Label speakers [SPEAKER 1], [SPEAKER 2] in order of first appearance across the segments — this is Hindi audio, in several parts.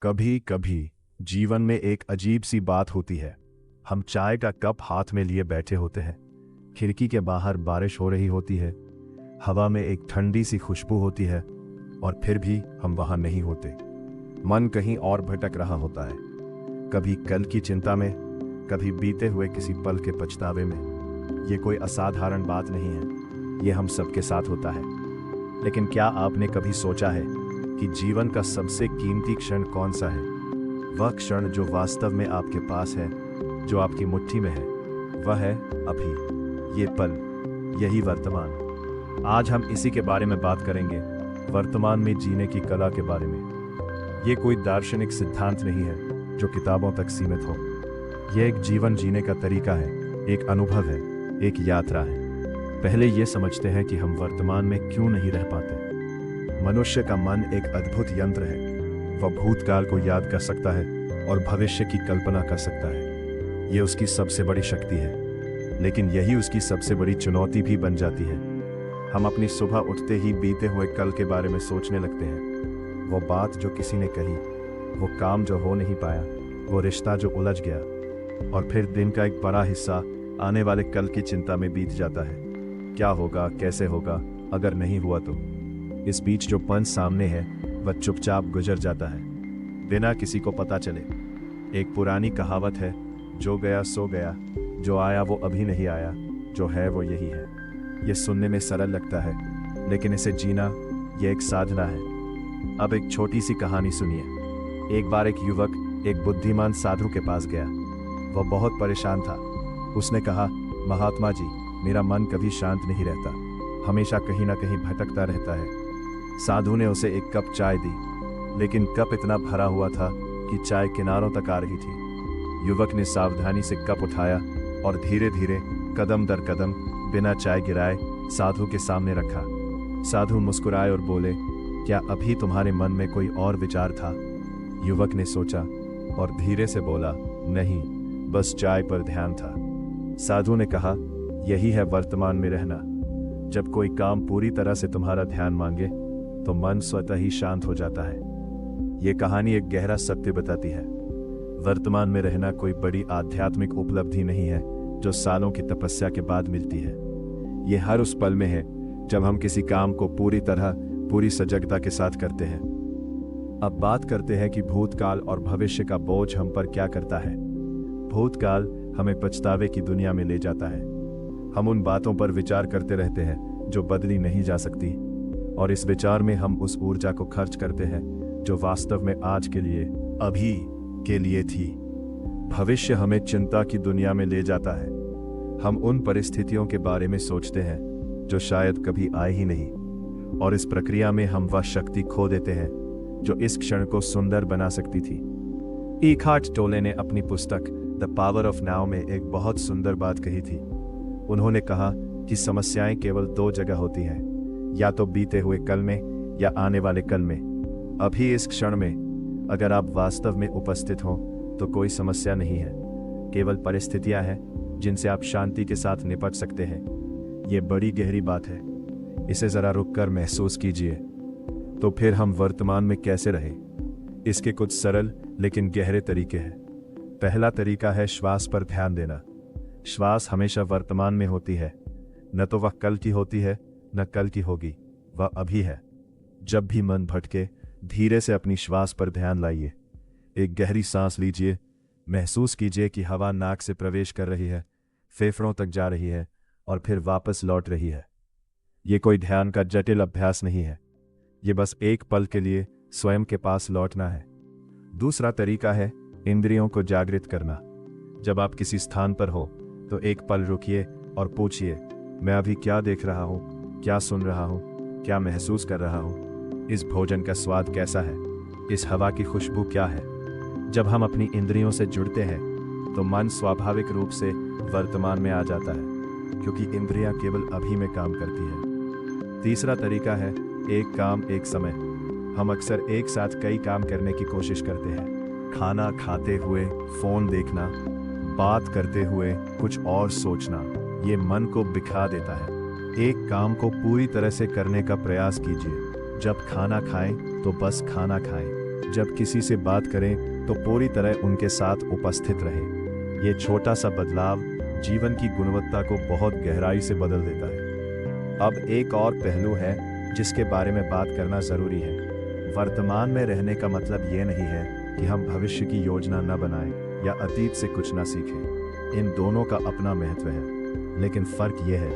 [SPEAKER 1] कभी कभी जीवन में एक अजीब सी बात होती है। हम चाय का कप हाथ में लिए बैठे होते हैं। खिड़की के बाहर बारिश हो रही होती है। हवा में एक ठंडी सी खुशबू होती है और फिर भी हम वहां नहीं होते। मन कहीं और भटक रहा होता है, कभी कल की चिंता में, कभी बीते हुए किसी पल के पछतावे में। ये कोई असाधारण बात नहीं है, ये हम सबके साथ होता है। लेकिन क्या आपने कभी सोचा है कि जीवन का सबसे कीमती क्षण कौन सा है? वह क्षण जो वास्तव में आपके पास है, जो आपकी मुट्ठी में है, वह है अभी, ये पल, यही वर्तमान। आज हम इसी के बारे में बात करेंगे, वर्तमान में जीने की कला के बारे में। ये कोई दार्शनिक सिद्धांत नहीं है जो किताबों तक सीमित हो। यह एक जीवन जीने का तरीका है, एक अनुभव है, एक यात्रा है। पहले ये समझते हैं कि हम वर्तमान में क्यों नहीं रह पाते। मनुष्य का मन एक अद्भुत यंत्र है। वह भूतकाल को याद कर सकता है और भविष्य की कल्पना कर सकता है। ये उसकी सबसे बड़ी शक्ति है, लेकिन यही उसकी सबसे बड़ी चुनौती भी बन जाती है। हम अपनी सुबह उठते ही बीते हुए कल के बारे में सोचने लगते हैं। वो बात जो किसी ने कही, वो काम जो हो नहीं पाया, वो रिश्ता जो उलझ गया, और फिर दिन का एक बड़ा हिस्सा आने वाले कल की चिंता में बीत जाता है। क्या होगा, कैसे होगा, अगर नहीं हुआ तो? इस बीच जो पल सामने है वह चुपचाप गुजर जाता है, बिना किसी को पता चले। एक पुरानी कहावत है, जो गया सो गया, जो आया वो अभी नहीं आया, जो है वो यही है। ये सुनने में सरल लगता है, लेकिन इसे जीना ये एक साधना है। अब एक छोटी सी कहानी सुनिए। एक बार एक युवक एक बुद्धिमान साधु के पास गया। वह बहुत परेशान था। उसने कहा, महात्मा जी, मेरा मन कभी शांत नहीं रहता, हमेशा कहीं ना कहीं भटकता रहता है। साधु ने उसे एक कप चाय दी, लेकिन कप इतना भरा हुआ था कि चाय किनारों तक आ रही थी। युवक ने सावधानी से कप उठाया और धीरे धीरे, कदम दर कदम, बिना चाय गिराए साधु के सामने रखा। साधु मुस्कुराए और बोले, क्या अभी तुम्हारे मन में कोई और विचार था? युवक ने सोचा और धीरे से बोला, नहीं, बस चाय पर ध्यान था। साधु ने कहा, यही है वर्तमान में रहना। जब कोई काम पूरी तरह से तुम्हारा ध्यान मांगे तो मन स्वतः ही शांत हो जाता है। यह कहानी एक गहरा सत्य बताती है। वर्तमान में रहना कोई बड़ी आध्यात्मिक उपलब्धि नहीं है जो सालों की तपस्या के बाद मिलती है। यह हर उस पल में है जब हम किसी काम को पूरी तरह, पूरी सजगता के साथ करते हैं। अब बात करते हैं कि भूतकाल और भविष्य का बोझ हम पर क्या करता है। भूतकाल हमें पछतावे की दुनिया में ले जाता है। हम उन बातों पर विचार करते रहते हैं जो बदली नहीं जा सकती, और इस विचार में हम उस ऊर्जा को खर्च करते हैं जो वास्तव में आज के लिए, अभी के लिए थी। भविष्य हमें चिंता की दुनिया में ले जाता है। हम उन परिस्थितियों के बारे में सोचते हैं जो शायद कभी आए ही नहीं, और इस प्रक्रिया में हम वह शक्ति खो देते हैं जो इस क्षण को सुंदर बना सकती थी। इकहार्ट टोले ने अपनी पुस्तक द पावर ऑफ नाउ में एक बहुत सुंदर बात कही थी। उन्होंने कहा कि समस्याएं केवल दो जगह होती हैं, या तो बीते हुए कल में या आने वाले कल में। अभी इस क्षण में अगर आप वास्तव में उपस्थित हो तो कोई समस्या नहीं है, केवल परिस्थितियां हैं जिनसे आप शांति के साथ निपट सकते हैं। ये बड़ी गहरी बात है, इसे जरा रुककर महसूस कीजिए। तो फिर हम वर्तमान में कैसे रहें? इसके कुछ सरल लेकिन गहरे तरीके हैं। पहला तरीका है श्वास पर ध्यान देना। श्वास हमेशा वर्तमान में होती है, न तो वह कल की होती है न कल की होगी, वह अभी है। जब भी मन भटके, धीरे से अपनी श्वास पर ध्यान लाइए। एक गहरी सांस लीजिए, महसूस कीजिए कि हवा नाक से प्रवेश कर रही है, फेफड़ों तक जा रही है और फिर वापस लौट रही है। ये कोई ध्यान का जटिल अभ्यास नहीं है, ये बस एक पल के लिए स्वयं के पास लौटना है। दूसरा तरीका है इंद्रियों को जागृत करना। जब आप किसी स्थान पर हो तो एक पल रुकिए और पूछिए, मैं अभी क्या देख रहा हूँ, क्या सुन रहा हूँ, क्या महसूस कर रहा हूँ? इस भोजन का स्वाद कैसा है? इस हवा की खुशबू क्या है? जब हम अपनी इंद्रियों से जुड़ते हैं तो मन स्वाभाविक रूप से वर्तमान में आ जाता है, क्योंकि इंद्रियां केवल अभी में काम करती हैं। तीसरा तरीका है एक काम एक समय। हम अक्सर एक साथ कई काम करने की कोशिश करते हैं। खाना खाते हुए फोन देखना, बात करते हुए कुछ और सोचना, ये मन को बिखा देता है। एक काम को पूरी तरह से करने का प्रयास कीजिए। जब खाना खाएं तो बस खाना खाएं, जब किसी से बात करें तो पूरी तरह उनके साथ उपस्थित रहें। ये छोटा सा बदलाव जीवन की गुणवत्ता को बहुत गहराई से बदल देता है। अब एक और पहलू है जिसके बारे में बात करना जरूरी है। वर्तमान में रहने का मतलब ये नहीं है कि हम भविष्य की योजना न बनाएं या अतीत से कुछ न सीखें। इन दोनों का अपना महत्व है, लेकिन फर्क ये है,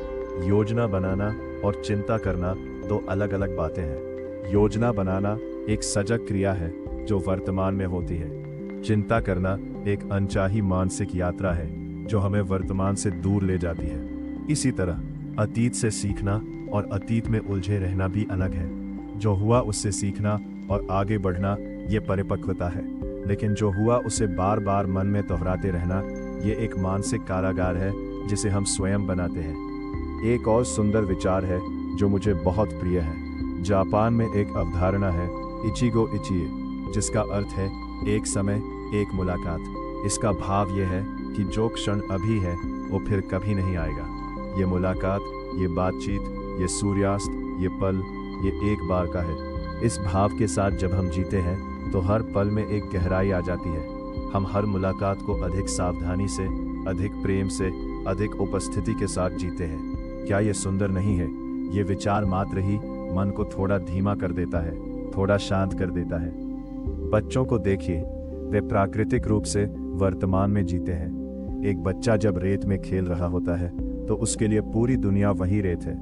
[SPEAKER 1] योजना बनाना और चिंता करना दो अलग अलग बातें हैं। योजना बनाना एक सजग क्रिया है जो वर्तमान में होती है। चिंता करना एक अनचाही मानसिक यात्रा है जो हमें वर्तमान से दूर ले जाती है। इसी तरह अतीत से सीखना और अतीत में उलझे रहना भी अलग है। जो हुआ उससे सीखना और आगे बढ़ना ये परिपक्वता है, लेकिन जो हुआ उसे बार बार मन में दोहराते रहना ये एक मानसिक कारागार है जिसे हम स्वयं बनाते हैं। एक और सुंदर विचार है जो मुझे बहुत प्रिय है। जापान में एक अवधारणा है इचिगो इचिए, जिसका अर्थ है एक समय एक मुलाकात। इसका भाव यह है कि जो क्षण अभी है वो फिर कभी नहीं आएगा। ये मुलाकात, ये बातचीत, ये सूर्यास्त, ये पल, ये एक बार का है। इस भाव के साथ जब हम जीते हैं तो हर पल में एक गहराई आ जाती है। हम हर मुलाकात को अधिक सावधानी से, अधिक प्रेम से, अधिक उपस्थिति के साथ जीते हैं। क्या ये सुंदर नहीं है? ये विचार मात्र ही मन को थोड़ा धीमा कर देता है, थोड़ा शांत कर देता है। बच्चों को देखिए, वे प्राकृतिक रूप से वर्तमान में जीते हैं। एक बच्चा जब रेत में खेल रहा होता है तो उसके लिए पूरी दुनिया वही रेत है।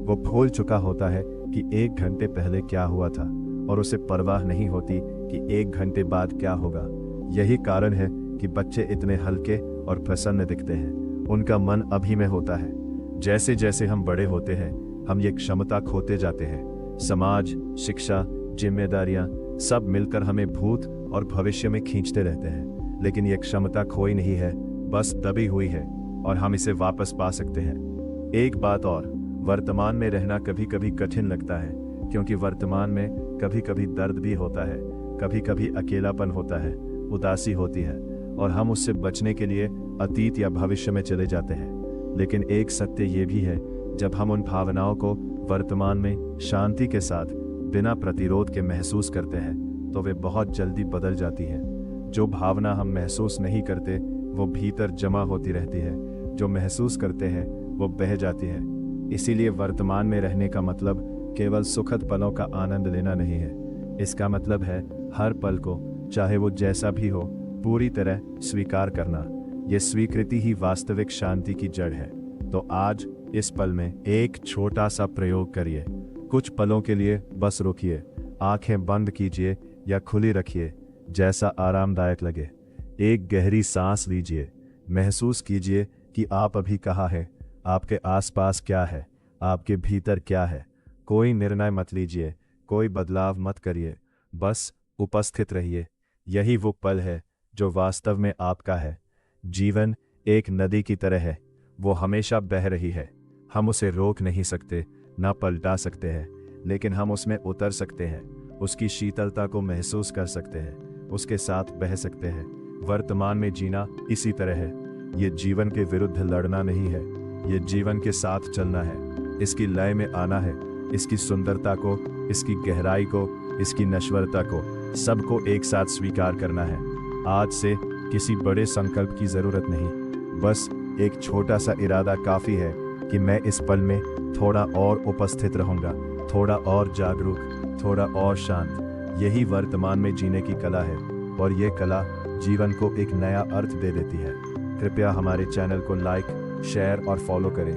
[SPEAKER 1] वो भूल चुका होता है कि 1 घंटे पहले क्या हुआ था और उसे परवाह नहीं होती कि 1 घंटे बाद क्या होगा। यही कारण है कि बच्चे इतने हल्के और प्रसन्न दिखते हैं। उनका मन अभी में होता है। जैसे जैसे हम बड़े होते हैं हम ये क्षमता खोते जाते हैं। समाज, शिक्षा, जिम्मेदारियां सब मिलकर हमें भूत और भविष्य में खींचते रहते हैं, लेकिन ये क्षमता खोई नहीं है, बस दबी हुई है और हम इसे वापस पा सकते हैं। एक बात और, वर्तमान में रहना कभी कभी कठिन लगता है, क्योंकि वर्तमान में कभी कभी दर्द भी होता है, कभी कभी अकेलापन होता है, उदासी होती है और हम उससे बचने के लिए अतीत या भविष्य में चले जाते हैं। लेकिन एक सत्य ये भी है, जब हम उन भावनाओं को वर्तमान में शांति के साथ बिना प्रतिरोध के महसूस करते हैं तो वे बहुत जल्दी बदल जाती है। जो भावना हम महसूस नहीं करते वो भीतर जमा होती रहती है, जो महसूस करते हैं वो बह जाती है। इसीलिए वर्तमान में रहने का मतलब केवल सुखद पलों का आनंद लेना नहीं है। इसका मतलब है हर पल को, चाहे वो जैसा भी हो, पूरी तरह स्वीकार करना। ये स्वीकृति ही वास्तविक शांति की जड़ है। तो आज इस पल में एक छोटा सा प्रयोग करिए। कुछ पलों के लिए बस रुकिए, आंखें बंद कीजिए या खुली रखिए, जैसा आरामदायक लगे। एक गहरी सांस लीजिए, महसूस कीजिए कि आप अभी कहाँ हैं, आपके आसपास क्या है, आपके भीतर क्या है। कोई निर्णय मत लीजिए, कोई बदलाव मत करिए, बस उपस्थित रहिए। यही वो पल है जो वास्तव में आपका है। जीवन एक नदी की तरह है, वो हमेशा बह रही है। हम उसे रोक नहीं सकते, ना पलटा सकते हैं, लेकिन हम उसमें उतर सकते हैं, उसकी शीतलता को महसूस कर सकते हैं, उसके साथ बह सकते हैं। वर्तमान में जीना इसी तरह है। ये जीवन के विरुद्ध लड़ना नहीं है, ये जीवन के साथ चलना है। इसकी लय में आना है, इसकी सुंदरता को, इसकी गहराई को, इसकी नश्वरता को, सबको एक साथ स्वीकार करना है। आज से किसी बड़े संकल्प की जरूरत नहीं, बस एक छोटा सा इरादा काफी है कि मैं इस पल में थोड़ा और उपस्थित रहूंगा, थोड़ा और जागरूक, थोड़ा और शांत। यही वर्तमान में जीने की कला है और ये कला जीवन को एक नया अर्थ दे देती है। कृपया हमारे चैनल को लाइक, शेयर और फॉलो करें।